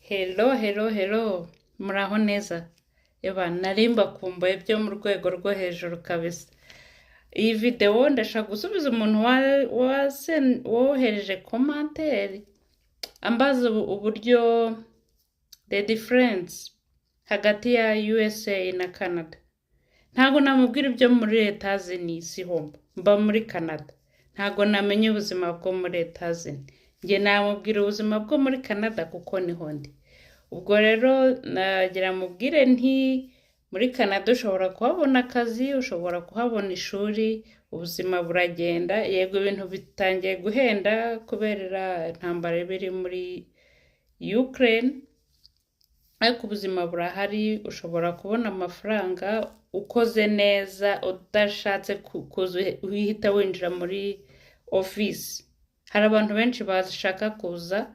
Hello. Muraho neza. Eba, narimba kumbuye byo mu rwego rwo hejuru kabisa. Iyi video ndashaka gusubiza umuntu wohereje komanteri ambaza uburyo the difference hagati ya USA na Canada. Ntago namubwira ibyo muri Leta Zunze sihomba. Mba muri Canada. Ntago namenye ubuzima bwo muri Leta Zunze. Nge namubwira ubuzima bwo muri Canada kuko niho ndi. Ubwo rero nagira mubwire nti muri Canada ushobora kuhabona akazi, ushobora kuhabona ishuri, ubuzima buragenda. Yego ibintu bitangiye guhenda kubera intambara biri muri Ukraine. Ariko ubuzima burahari, ushobora kubona amafaranga ukoze neza udashatse kuza uhita winjira muri office. Hari abantu benshi bashaka kuza